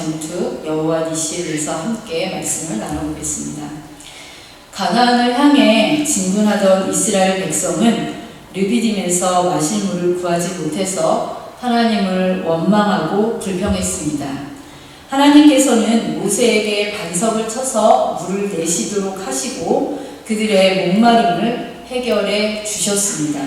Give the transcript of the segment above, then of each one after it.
전투 여호와 니시에 대해서 함께 말씀을 나눠보겠습니다. 가나안을 향해 진군하던 이스라엘 백성은 르비딤에서 마실 물을 구하지 못해서 하나님을 원망하고 불평했습니다. 하나님께서는 모세에게 반석을 쳐서 물을 내시도록 하시고 그들의 목마름을 해결해 주셨습니다.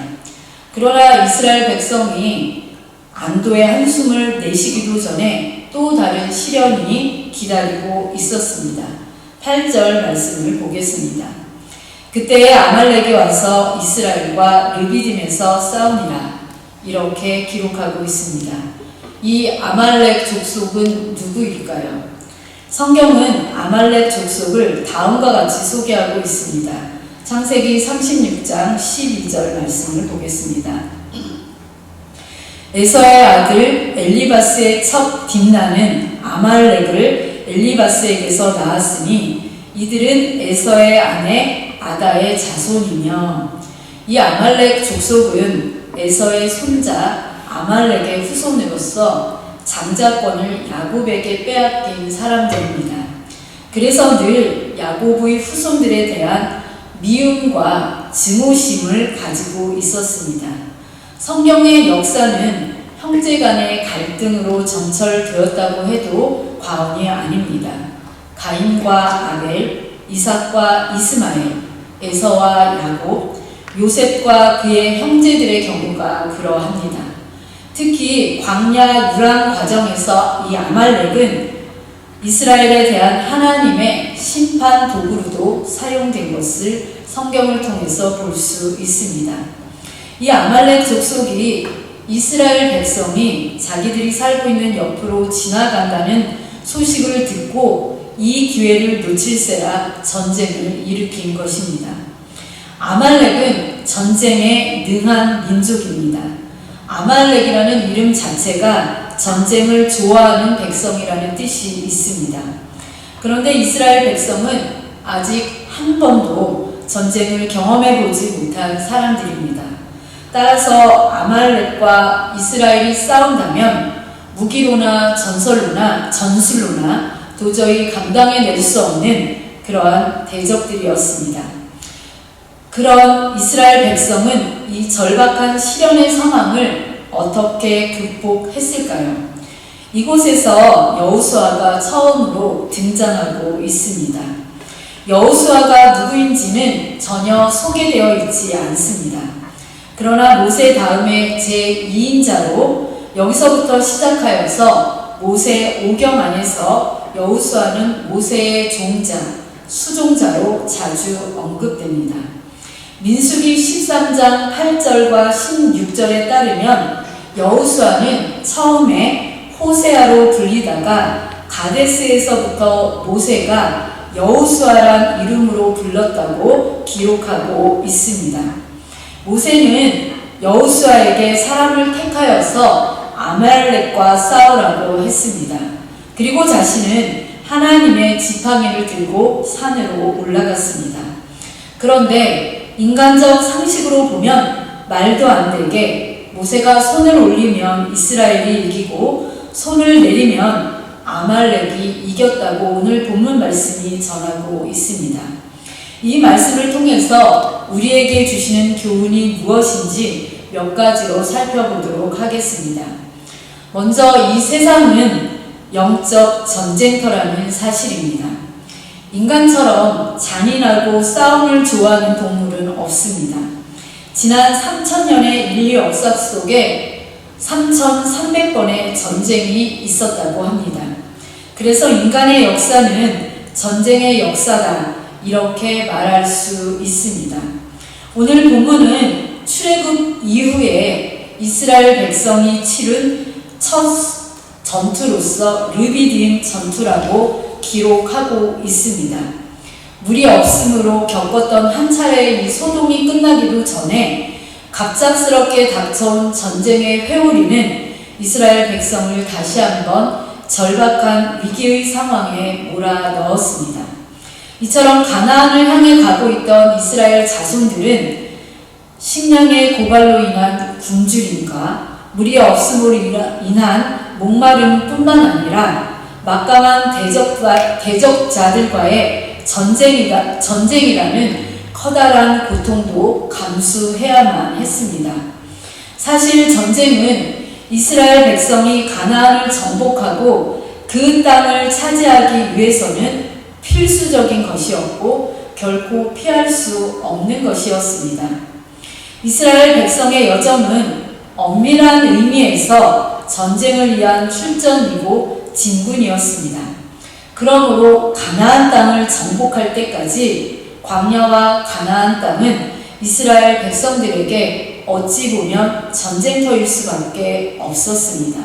그러나 이스라엘 백성이 안도의 한숨을 내쉬기도 전에 또 다른 시련이 기다리고 있었습니다. 8절 말씀을 보겠습니다. 그때에 아말렉이 와서 이스라엘과 르비딤에서 싸우니라. 이렇게 기록하고 있습니다. 이 아말렉 족속은 누구일까요? 성경은 아말렉 족속을 다음과 같이 소개하고 있습니다. 창세기 36장 12절 말씀을 보겠습니다. 에서의 아들 엘리바스의 첫 딥나는 아말렉을 엘리바스에게서 낳았으니 이들은 에서의 아내 아다의 자손이며 이 아말렉 족속은 에서의 손자 아말렉의 후손으로서 장자권을 야곱에게 빼앗긴 사람들입니다. 그래서 늘 야곱의 후손들에 대한 미움과 증오심을 가지고 있었습니다. 성경의 역사는 형제 간의 갈등으로 점철되었다고 해도 과언이 아닙니다. 가인과 아벨, 이삭과 이스마엘, 에서와 야곱, 요셉과 그의 형제들의 경우가 그러합니다. 특히 광야 유랑 과정에서 이 아말렉은 이스라엘에 대한 하나님의 심판 도구로도 사용된 것을 성경을 통해서 볼 수 있습니다. 이 아말렉 족속이 이스라엘 백성이 자기들이 살고 있는 옆으로 지나간다는 소식을 듣고 이 기회를 놓칠세라 전쟁을 일으킨 것입니다. 아말렉은 전쟁에 능한 민족입니다. 아말렉이라는 이름 자체가 전쟁을 좋아하는 백성이라는 뜻이 있습니다. 그런데 이스라엘 백성은 아직 한 번도 전쟁을 경험해 보지 못한 사람들입니다. 따라서 아말렉과 이스라엘이 싸운다면 무기로나 전술로나 도저히 감당해낼 수 없는 그러한 대적들이었습니다. 그런 이스라엘 백성은 이 절박한 시련의 상황을 어떻게 극복했을까요? 이곳에서 여호수아가 처음으로 등장하고 있습니다. 여호수아가 누구인지는 전혀 소개되어 있지 않습니다. 그러나 모세 다음에 제2인자로 여기서부터 시작하여서 모세 오경 안에서 여호수아는 모세의 종자, 수종자로 자주 언급됩니다. 민수기 13장 8절과 16절에 따르면 여호수아는 처음에 호세아로 불리다가 가데스에서부터 모세가 여호수아란 이름으로 불렀다고 기록하고 있습니다. 모세는 여호수아에게 사람을 택하여서 아말렉과 싸우라고 했습니다. 그리고 자신은 하나님의 지팡이를 들고 산으로 올라갔습니다. 그런데 인간적 상식으로 보면 말도 안 되게 모세가 손을 올리면 이스라엘이 이기고 손을 내리면 아말렉이 이겼다고 오늘 본문 말씀이 전하고 있습니다. 이 말씀을 통해서 우리에게 주시는 교훈이 무엇인지 몇 가지로 살펴보도록 하겠습니다. 먼저 이 세상은 영적 전쟁터라는 사실입니다. 인간처럼 잔인하고 싸움을 좋아하는 동물은 없습니다. 지난 3000년의 인류 역사 속에 3300번의 전쟁이 있었다고 합니다. 그래서 인간의 역사는 전쟁의 역사다, 이렇게 말할 수 있습니다. 오늘 본문은 출애굽 이후에 이스라엘 백성이 치른 첫 전투로서 르비딤 전투라고 기록하고 있습니다. 물이 없음으로 겪었던 한 차례의 이 소동이 끝나기도 전에 갑작스럽게 닥쳐온 전쟁의 회오리는 이스라엘 백성을 다시 한번 절박한 위기의 상황에 몰아넣었습니다. 이처럼 가나안을 향해 가고 있던 이스라엘 자손들은 식량의 고갈로 인한 굶주림과 물이 없음으로 인한 목마름뿐만 아니라 막강한 대적자들과의 전쟁이라는 커다란 고통도 감수해야만 했습니다. 사실 전쟁은 이스라엘 백성이 가나안을 정복하고 그 땅을 차지하기 위해서는 필수적인 것이었고 결코 피할 수 없는 것이었습니다. 이스라엘 백성의 여정은 엄밀한 의미에서 전쟁을 위한 출전이고 진군이었습니다. 그러므로 가나안 땅을 정복할 때까지 광야와 가나안 땅은 이스라엘 백성들에게 어찌 보면 전쟁터일 수밖에 없었습니다.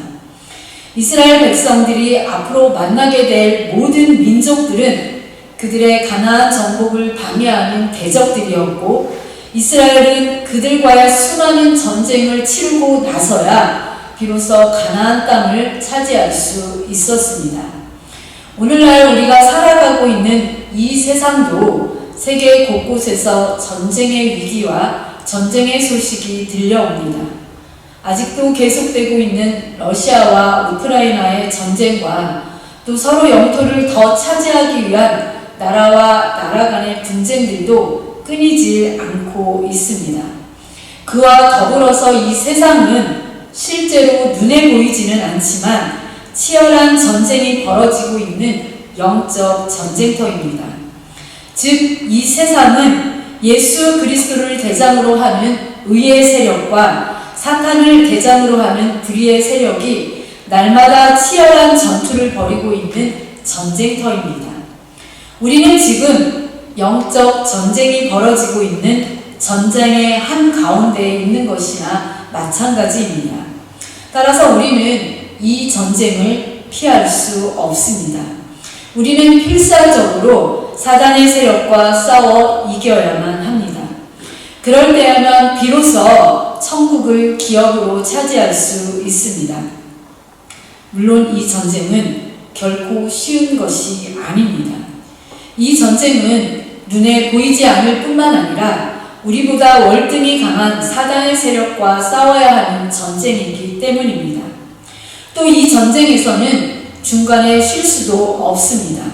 이스라엘 백성들이 앞으로 만나게 될 모든 민족들은 그들의 가나안 정복을 방해하는 대적들이었고 이스라엘은 그들과의 수많은 전쟁을 치르고 나서야 비로소 가나안 땅을 차지할 수 있었습니다. 오늘날 우리가 살아가고 있는 이 세상도 세계 곳곳에서 전쟁의 위기와 전쟁의 소식이 들려옵니다. 아직도 계속되고 있는 러시아와 우크라이나의 전쟁과 또 서로 영토를 더 차지하기 위한 나라와 나라 간의 분쟁들도 끊이질 않고 있습니다. 그와 더불어서 이 세상은 실제로 눈에 보이지는 않지만 치열한 전쟁이 벌어지고 있는 영적 전쟁터입니다. 즉, 이 세상은 예수 그리스도를 대장으로 하는 의의 세력과 사탄을 대장으로 하는 불의의 세력이 날마다 치열한 전투를 벌이고 있는 전쟁터입니다. 우리는 지금 영적 전쟁이 벌어지고 있는 전쟁의 한가운데에 있는 것이나 마찬가지입니다. 따라서 우리는 이 전쟁을 피할 수 없습니다. 우리는 필사적으로 사단의 세력과 싸워 이겨야만 합니다. 그럴 때야만 비로소 천국을 기업으로 차지할 수 있습니다. 물론 이 전쟁은 결코 쉬운 것이 아닙니다. 이 전쟁은 눈에 보이지 않을 뿐만 아니라 우리보다 월등히 강한 사단의 세력과 싸워야 하는 전쟁이기 때문입니다. 또 이 전쟁에서는 중간에 쉴 수도 없습니다.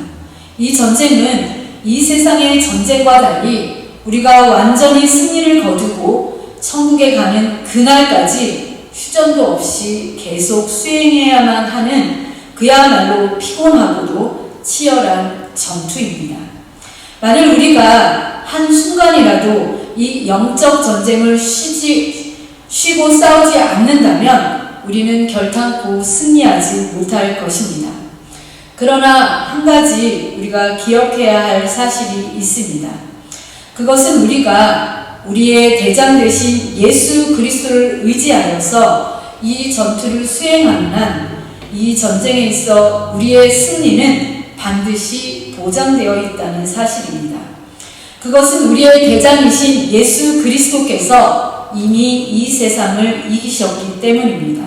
이 전쟁은 이 세상의 전쟁과 달리 우리가 완전히 승리를 거두고 천국에 가는 그날까지 휴전도 없이 계속 수행해야만 하는 그야말로 피곤하고도 치열한 전투입니다. 만일 우리가 한순간이라도 이 영적 전쟁을 쉬고 싸우지 않는다면 우리는 결탄코 승리하지 못할 것입니다. 그러나 한 가지 우리가 기억해야 할 사실이 있습니다. 그것은 우리가 우리의 대장 되신 예수 그리스도를 의지하여서 이 전투를 수행하는 한 이 전쟁에 있어 우리의 승리는 반드시 보장되어 있다는 사실입니다. 그것은 우리의 대장이신 예수 그리스도께서 이미 이 세상을 이기셨기 때문입니다.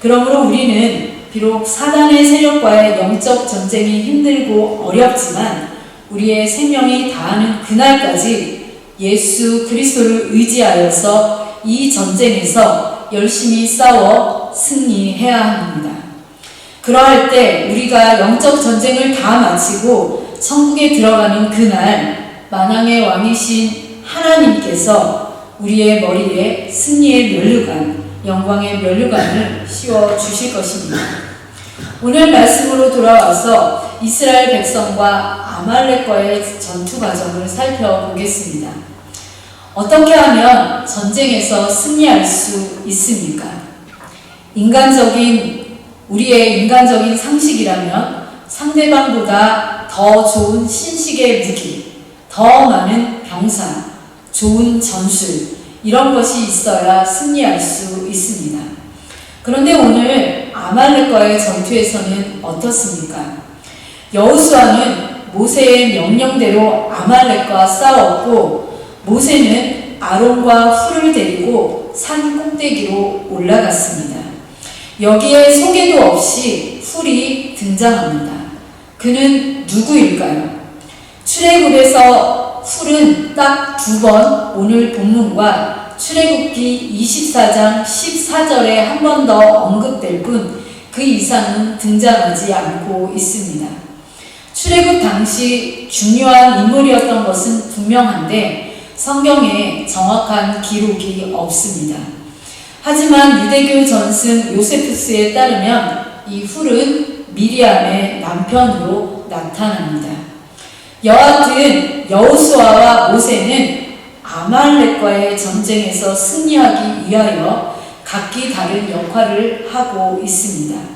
그러므로 우리는 비록 사단의 세력과의 영적 전쟁이 힘들고 어렵지만 우리의 생명이 다하는 그날까지 예수 그리스도를 의지하여서 이 전쟁에서 열심히 싸워 승리해야 합니다. 그러할 때 우리가 영적 전쟁을 다 마치고 천국에 들어가는 그날 만왕의 왕이신 하나님께서 우리의 머리에 승리의 면류관, 영광의 면류관을 씌워 주실 것입니다. 오늘 말씀으로 돌아와서 이스라엘 백성과 아말렉과의 전투 과정을 살펴보겠습니다. 어떻게 하면 전쟁에서 승리할 수 있습니까? 우리의 인간적인 상식이라면 상대방보다 더 좋은 신식의 무기, 더 많은 병사, 좋은 전술, 이런 것이 있어야 승리할 수 있습니다. 그런데 오늘 아말렉과의 전투에서는 어떻습니까? 여호수아는 모세의 명령대로 아말렉과 싸웠고 모세는 아론과 훌을 데리고 산 꼭대기로 올라갔습니다. 여기에 소개도 없이 훌이 등장합니다. 그는 누구일까요? 출애굽에서 훌은 딱 2번 오늘 본문과 출애굽기 24장 14절에 한 번 더 언급될 뿐 그 그 이상은 등장하지 않고 있습니다. 출애굽 당시 중요한 인물이었던 것은 분명한데 성경에 정확한 기록이 없습니다. 하지만 유대교 전승 요세푸스에 따르면 이 훌은 미리암의 남편으로 나타납니다. 여하튼 여호수아와 모세는 아말렉과의 전쟁에서 승리하기 위하여 각기 다른 역할을 하고 있습니다.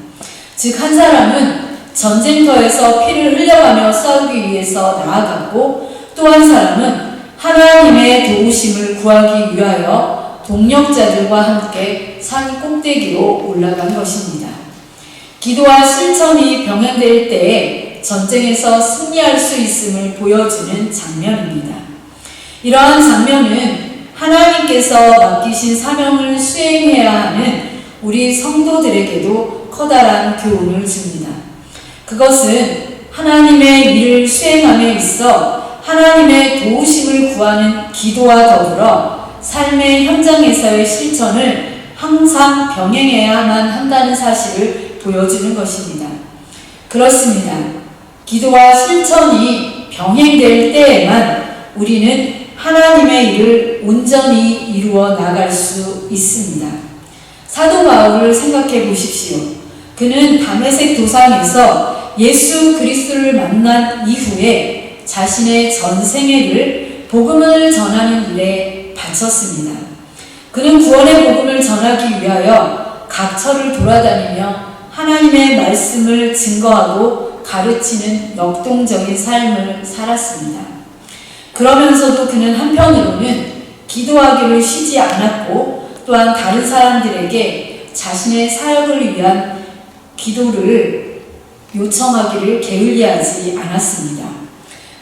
즉, 한 사람은 전쟁터에서 피를 흘려가며 싸우기 위해서 나아갔고, 또 한 사람은 하나님의 도우심을 구하기 위하여 동력자들과 함께 산 꼭대기로 올라간 것입니다. 기도와 실천이 병행될 때에 전쟁에서 승리할 수 있음을 보여주는 장면입니다. 이러한 장면은 하나님께서 맡기신 사명을 수행해야 하는 우리 성도들에게도 커다란 교훈을 줍니다. 그것은 하나님의 일을 수행함에 있어 하나님의 도우심을 구하는 기도와 더불어 삶의 현장에서의 실천을 항상 병행해야만 한다는 사실을 보여주는 것입니다. 그렇습니다. 기도와 실천이 병행될 때에만 우리는 하나님의 일을 온전히 이루어 나갈 수 있습니다. 사도 바울을 생각해 보십시오. 그는 다메섹 도상에서 예수 그리스도를 만난 이후에 자신의 전 생애를 복음을 전하는 일에 바쳤습니다. 그는 구원의 복음을 전하기 위하여 각처를 돌아다니며 하나님의 말씀을 증거하고 가르치는 역동적인 삶을 살았습니다. 그러면서도 그는 한편으로는 기도하기를 쉬지 않았고, 또한 다른 사람들에게 자신의 사역을 위한 기도를 요청하기를 게을리하지 않았습니다.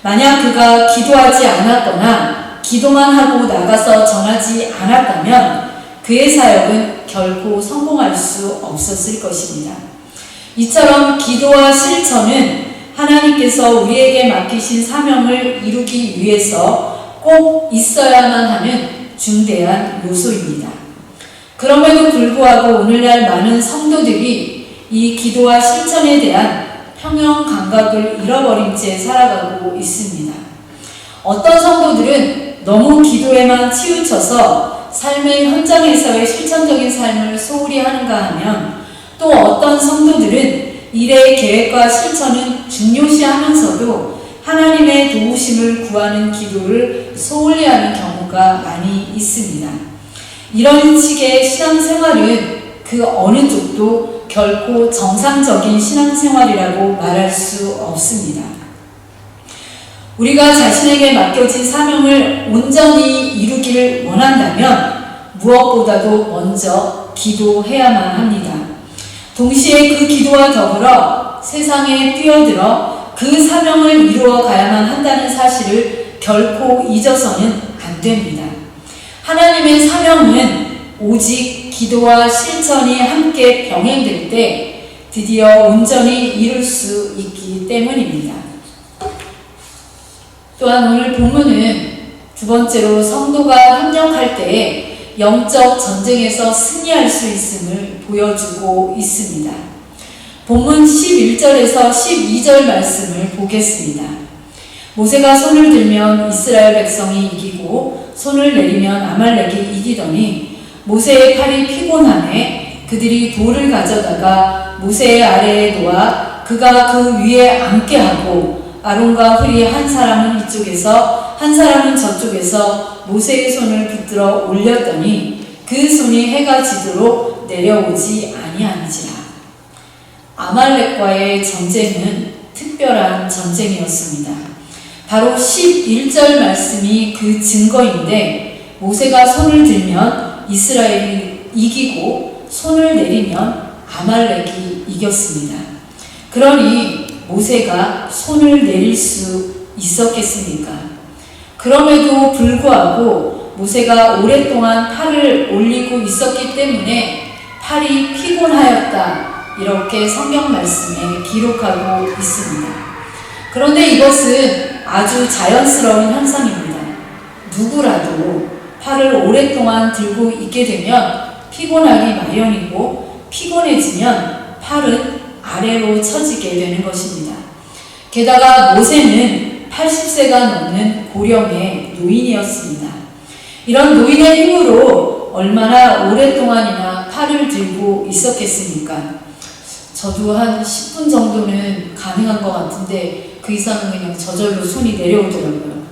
만약 그가 기도하지 않았거나 기도만 하고 나가서 전하지 않았다면 그의 사역은 결코 성공할 수 없었을 것입니다. 이처럼 기도와 실천은 하나님께서 우리에게 맡기신 사명을 이루기 위해서 꼭 있어야만 하는 중대한 요소입니다. 그럼에도 불구하고 오늘날 많은 성도들이 이 기도와 실천에 대한 평형 감각을 잃어버린 채 살아가고 있습니다. 어떤 성도들은 너무 기도에만 치우쳐서 삶의 현장에서의 실천적인 삶을 소홀히 하는가 하면, 또 어떤 성도들은 일의 계획과 실천은 중요시하면서도 하나님의 도우심을 구하는 기도를 소홀히 하는 경우가 많이 있습니다. 이런 식의 신앙생활은 그 어느 쪽도 결코 정상적인 신앙생활이라고 말할 수 없습니다. 우리가 자신에게 맡겨진 사명을 온전히 이루기를 원한다면 무엇보다도 먼저 기도해야만 합니다. 동시에 그 기도와 더불어 세상에 뛰어들어 그 사명을 이루어 가야만 한다는 사실을 결코 잊어서는 안 됩니다. 하나님의 사명은 오직 기도와 실천이 함께 병행될 때 드디어 온전히 이룰 수 있기 때문입니다. 또한 오늘 본문은 두 번째로 성도가 협력할 때에 영적 전쟁에서 승리할 수 있음을 보여주고 있습니다. 본문 11절에서 12절 말씀을 보겠습니다. 모세가 손을 들면 이스라엘 백성이 이기고 손을 내리면 아말렉이 이기더니 모세의 팔이 피곤하매 그들이 돌을 가져다가 모세의 아래에 놓아 그가 그 위에 앉게 하고 아론과 훌이 한 사람은 이쪽에서 한 사람은 저쪽에서 모세의 손을 붙들어 올렸더니 그 손이 해가 지도록 내려오지 아니한지라. 아말렉과의 전쟁은 특별한 전쟁이었습니다. 바로 11절 말씀이 그 증거인데, 모세가 손을 들면 이스라엘이 이기고 손을 내리면 아말렉이 이겼습니다. 그러니 모세가 손을 내릴 수 있었겠습니까? 그럼에도 불구하고 모세가 오랫동안 팔을 올리고 있었기 때문에 팔이 피곤하였다, 이렇게 성경 말씀에 기록하고 있습니다. 그런데 이것은 아주 자연스러운 현상입니다. 누구라도 팔을 오랫동안 들고 있게 되면 피곤하기 마련이고, 피곤해지면 팔은 아래로 처지게 되는 것입니다. 게다가 모세는 80세가 넘는 고령의 노인이었습니다. 이런 노인의 힘으로 얼마나 오랫동안이나 팔을 들고 있었겠습니까? 저도 한 10분 정도는 가능한 것 같은데 그 이상은 그냥 저절로 손이 내려오더라고요.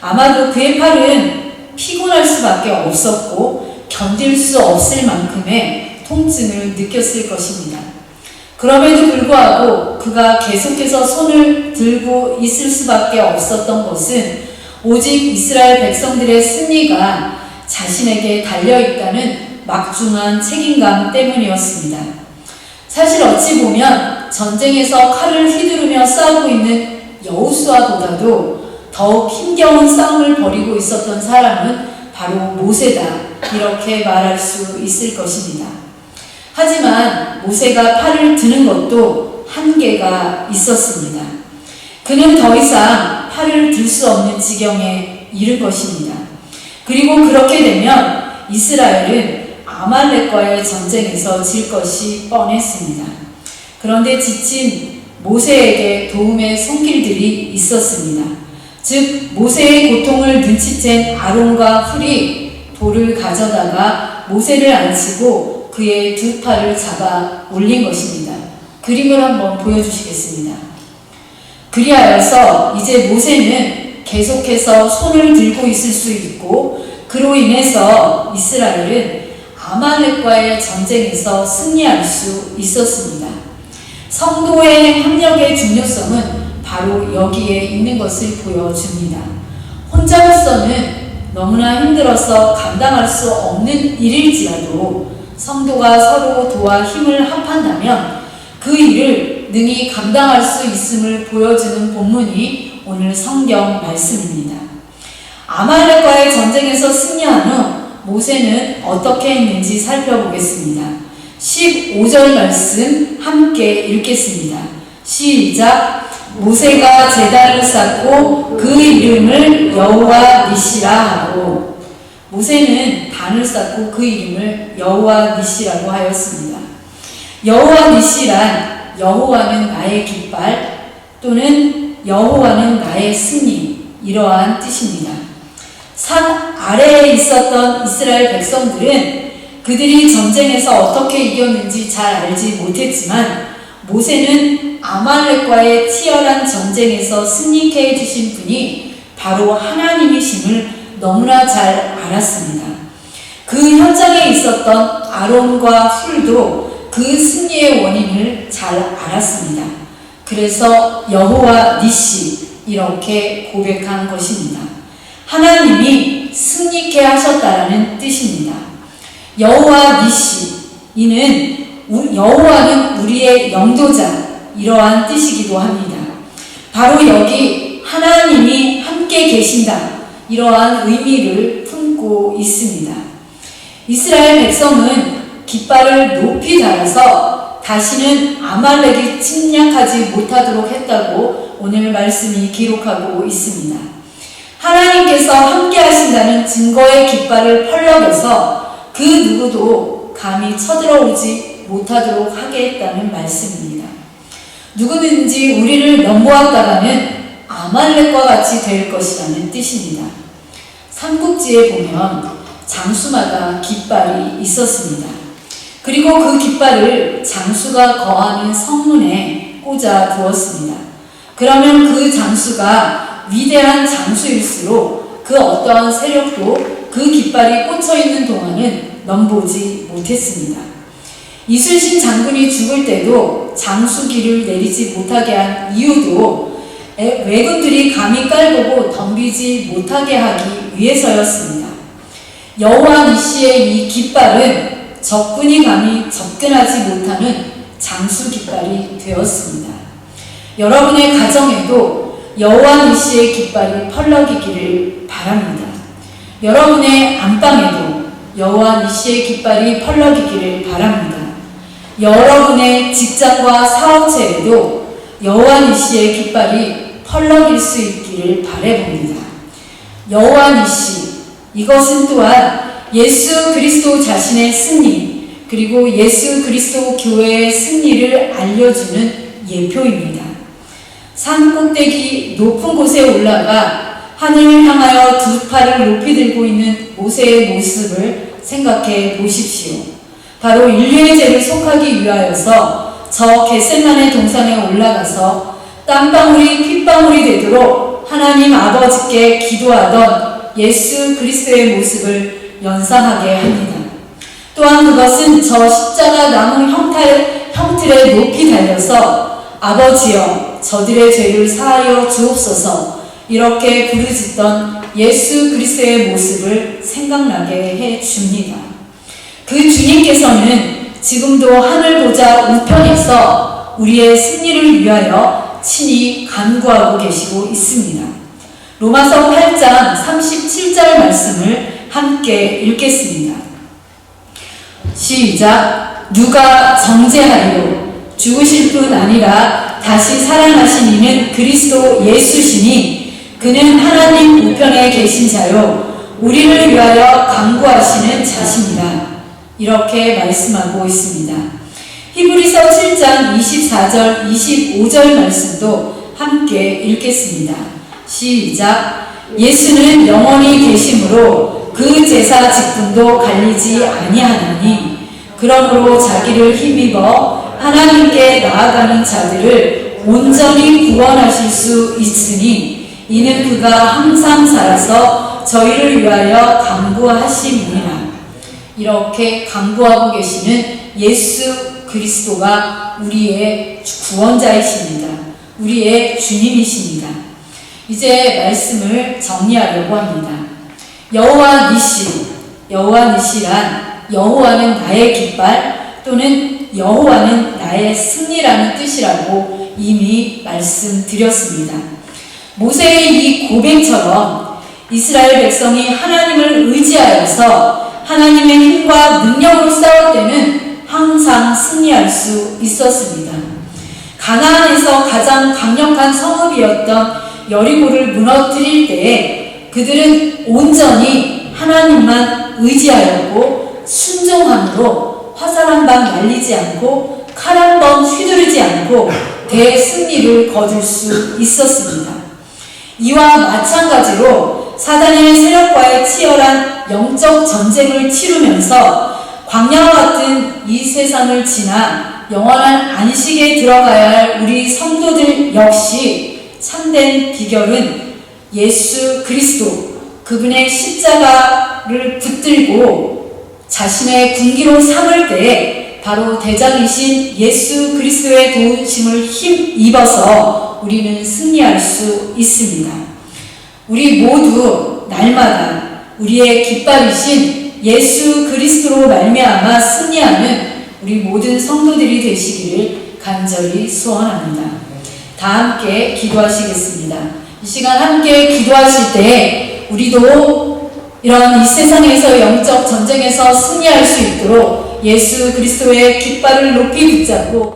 아마도 그의 팔은 피곤할 수밖에 없었고 견딜 수 없을 만큼의 통증을 느꼈을 것입니다. 그럼에도 불구하고 그가 계속해서 손을 들고 있을 수밖에 없었던 것은 오직 이스라엘 백성들의 승리가 자신에게 달려있다는 막중한 책임감 때문이었습니다. 사실 어찌 보면 전쟁에서 칼을 휘두르며 싸우고 있는 여호수아보다도 더욱 힘겨운 싸움을 벌이고 있었던 사람은 바로 모세다, 이렇게 말할 수 있을 것입니다. 하지만 모세가 팔을 드는 것도 한계가 있었습니다. 그는 더 이상 팔을 들 수 없는 지경에 이를 것입니다. 그리고 그렇게 되면 이스라엘은 아말렉과의 전쟁에서 질 것이 뻔했습니다. 그런데 지친 모세에게 도움의 손길들이 있었습니다. 즉 모세의 고통을 눈치챈 아론과 훌이 돌을 가져다가 모세를 앉히고 그의 두 팔을 잡아 올린 것입니다. 그림을 한번 보여주시겠습니다. 그리하여서 이제 모세는 계속해서 손을 들고 있을 수 있고 그로 인해서 이스라엘은 아말렉과의 전쟁에서 승리할 수 있었습니다. 성도의 협력의 중요성은 바로 여기에 있는 것을 보여줍니다. 혼자로서는 너무나 힘들어서 감당할 수 없는 일일지라도 성도가 서로 도와 힘을 합한다면 그 일을 능히 감당할 수 있음을 보여주는 본문이 오늘 성경 말씀입니다. 아말렉과의 전쟁에서 승리한 후 모세는 어떻게 했는지 살펴보겠습니다. 15절 말씀 함께 읽겠습니다. 시작. 모세가 제단을 쌓고 그 이름을 여호와 니시라 하고, 모세는 단을 쌓고 그 이름을 여호와 니시라고 하였습니다. 여호와 니시란 여호와는 나의 깃발 또는 여호와는 나의 승리, 이러한 뜻입니다. 산 아래에 있었던 이스라엘 백성들은 그들이 전쟁에서 어떻게 이겼는지 잘 알지 못했지만 모세는 아말렉과의 치열한 전쟁에서 승리케 해주신 분이 바로 하나님이심을 너무나 잘 알았습니다. 그 현장에 있었던 아론과 훌도 그 승리의 원인을 잘 알았습니다. 그래서 여호와 니시, 이렇게 고백한 것입니다. 하나님이 승리케 하셨다라는 뜻입니다. 여호와 니시, 이는 여호와는 우리의 영도자, 이러한 뜻이기도 합니다. 바로 여기 하나님이 함께 계신다, 이러한 의미를 품고 있습니다. 이스라엘 백성은 깃발을 높이 달아서 다시는 아말렉이 침략하지 못하도록 했다고 오늘 말씀이 기록하고 있습니다. 하나님께서 함께 하신다는 증거의 깃발을 펄럭여서 그 누구도 감히 쳐들어오지 못하도록 하게 했다는 말씀입니다. 누구든지 우리를 넘보았다가는 아말렉과 같이 될 것이라는 뜻입니다. 삼국지에 보면 장수마다 깃발이 있었습니다. 그리고 그 깃발을 장수가 거하는 성문에 꽂아 두었습니다. 그러면 그 장수가 위대한 장수일수록 그 어떠한 세력도 그 깃발이 꽂혀 있는 동안은 넘보지 못했습니다. 이순신 장군이 죽을 때도 장수기를 내리지 못하게 한 이유도 왜군들이 감히 깔보고 덤비지 못하게 하기 위해서였습니다. 여호와 니시의 이 깃발은 적군이 감히 접근하지 못하는 장수 깃발이 되었습니다. 여러분의 가정에도 여호와 니시의 깃발이 펄럭이기를 바랍니다. 여러분의 안방에도 여호와 니시의 깃발이 펄럭이기를 바랍니다. 여러분의 직장과 사업체에도 여호와 니시의 깃발이 펄럭일 수 있기를 바라봅니다. 여호와 니시, 이것은 또한 예수 그리스도 자신의 승리, 그리고 예수 그리스도 교회의 승리를 알려주는 예표입니다. 산 꼭대기 높은 곳에 올라가 하늘을 향하여 두 팔을 높이 들고 있는 모세의 모습을 생각해 보십시오. 바로 인류의 죄를 속하기 위하여서 저 겟세마네 동산에 올라가서 땀방울이 핏방울이 되도록 하나님 아버지께 기도하던 예수 그리스도의 모습을 연상하게 합니다. 또한 그것은 저 십자가 나무 형틀에 높이 달려서 아버지여 저들의 죄를 사하여 주옵소서 이렇게 부르짖던 예수 그리스도의 모습을 생각나게 해 줍니다. 그 주님께서는 지금도 하늘 보좌 우편에서 우리의 승리를 위하여 친히 간구하고 계시고 있습니다. 로마서 8장 37절 말씀을 함께 읽겠습니다. 시작. 누가 정죄하리요? 죽으실 뿐 아니라 다시 살아나신 이는 그리스도 예수시니 그는 하나님 우편에 계신 자요 우리를 위하여 간구하시는 자십니다. 이렇게 말씀하고 있습니다. 히브리서 7장 24절 25절 말씀도 함께 읽겠습니다. 시작. 예수는 영원히 계심으로 그 제사 직분도 갈리지 아니하나니 그러므로 자기를 힘입어 하나님께 나아가는 자들을 온전히 구원하실 수 있으니 이는 그가 항상 살아서 저희를 위하여 간구하심이니라. 이렇게 간구하고 계시는 예수 그리스도가 우리의 구원자이십니다. 우리의 주님이십니다. 이제 말씀을 정리하려고 합니다. 여호와 니시란 여호와는 나의 깃발 또는 여호와는 나의 승리라는 뜻이라고 이미 말씀드렸습니다. 모세의 이 고백처럼 이스라엘 백성이 하나님을 의지하여서 하나님의 힘과 능력으로 싸울 때는 항상 승리할 수 있었습니다. 가나안에서 가장 강력한 성읍이었던 여리고를 무너뜨릴 때에 그들은 온전히 하나님만 의지하였고 순종함으로 화살 한 방 날리지 않고 칼 한 번 휘두르지 않고 대승리를 거둘 수 있었습니다. 이와 마찬가지로 사단의 세력과의 치열한 영적 전쟁을 치르면서 광야와 같은 이 세상을 지나 영원한 안식에 들어가야 할 우리 성도들 역시 참된 비결은 예수 그리스도 그분의 십자가를 붙들고 자신의 군기로 삼을 때에 바로 대장이신 예수 그리스도의 도우심을 힘입어서 우리는 승리할 수 있습니다. 우리 모두 날마다 우리의 깃발이신 예수 그리스도로 말미암아 승리하는 우리 모든 성도들이 되시기를 간절히 소원합니다. 다 함께 기도하시겠습니다. 이 시간 함께 기도하실 때 우리도 이런 이 세상에서 영적 전쟁에서 승리할 수 있도록 예수 그리스도의 깃발을 높이 붙잡고